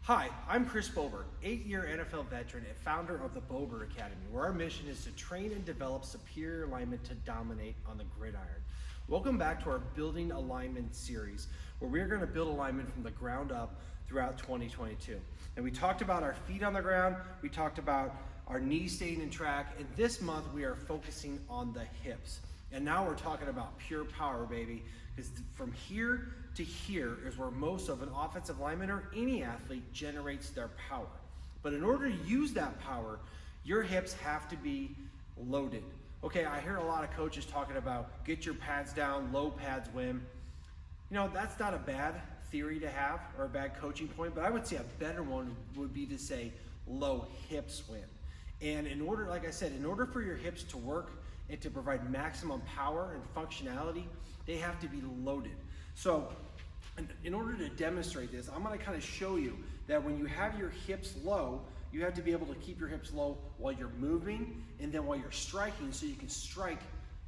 Hi, I'm Chris Bober, 8-year NFL veteran and founder of the Bober Academy, where our mission is to train and develop superior linemen to dominate on the gridiron. Welcome back to our Building Alignment series, where we're going to build alignment from the ground up throughout 2022. And we talked about our feet on the ground, we talked about our knees staying in track, and this month we are focusing on the hips. And now we're talking about pure power, baby, because from here to here is where most of an offensive lineman or any athlete generates their power. But in order to use that power, your hips have to be loaded. Okay, I hear a lot of coaches talking about get your pads down, low pads win. You know, that's not a bad theory to have or a bad coaching point, but I would say a better one would be to say low hips win. And in order, like I said, in order for your hips to work and to provide maximum power and functionality, they have to be loaded. So in order to demonstrate this, I'm going to kind of show you that when you have your hips low, you have to be able to keep your hips low while you're moving and then while you're striking, so you can strike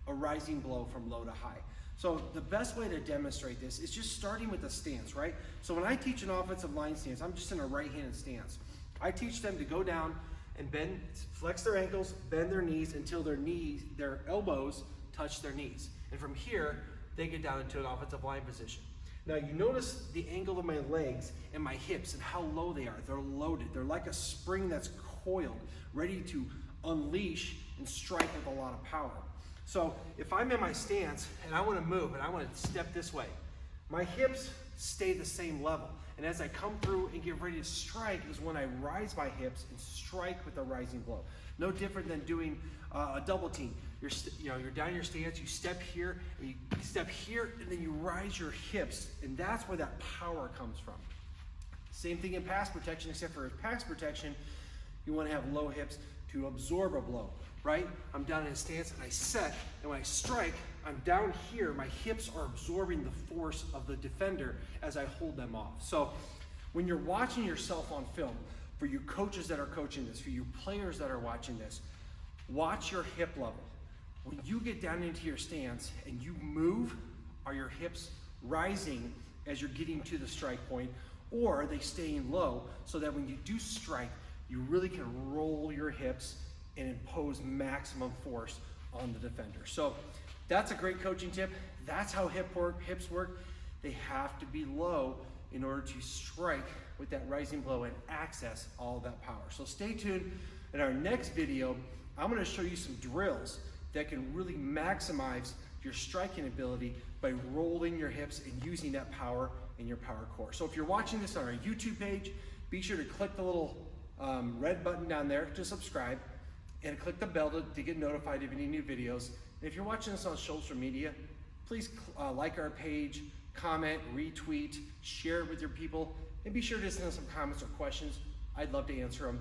a rising blow from low to high. So the best way to demonstrate this is just starting with the stance, right? So when I teach an offensive line stance, I'm just in a right-handed stance. I teach them to go down and bend, flex their ankles, bend their knees until their elbows touch their knees. And from here, they get down into an offensive line position. Now you notice the angle of my legs and my hips and how low they are. They're loaded. They're like a spring that's coiled, ready to unleash and strike with a lot of power. So if I'm in my stance and I want to move and I want to step this way, my hips stay the same level. And as I come through and get ready to strike is when I rise my hips and strike with a rising blow. No different than doing a double team. You're down your stance, you step here, and you step here, and then you rise your hips, and that's where that power comes from. Same thing in pass protection, except for pass protection, you want to have low hips to absorb a blow, right? I'm down in a stance and I set, and when I strike, I'm down here, my hips are absorbing the force of the defender as I hold them off. So when you're watching yourself on film, for you coaches that are coaching this, for you players that are watching this, watch your hip level. When you get down into your stance and you move, are your hips rising as you're getting to the strike point, or are they staying low so that when you do strike, you really can roll your hips and impose maximum force on the defender? So that's a great coaching tip. That's how hips work. They have to be low in order to strike with that rising blow and access all that power. So stay tuned. In our next video, I'm going to show you some drills that can really maximize your striking ability by rolling your hips and using that power in your power core. So if you're watching this on our YouTube page, be sure to click the little red button down there to subscribe and click the bell to get notified of any new videos. And if you're watching this on social media, please like our page, comment, retweet, share it with your people, and be sure to send us some comments or questions. I'd love to answer them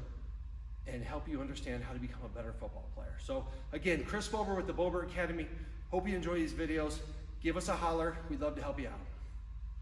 and help you understand how to become a better football player. So again, Chris Bober with the Bober Academy. Hope you enjoy these videos. Give us a holler. We'd love to help you out.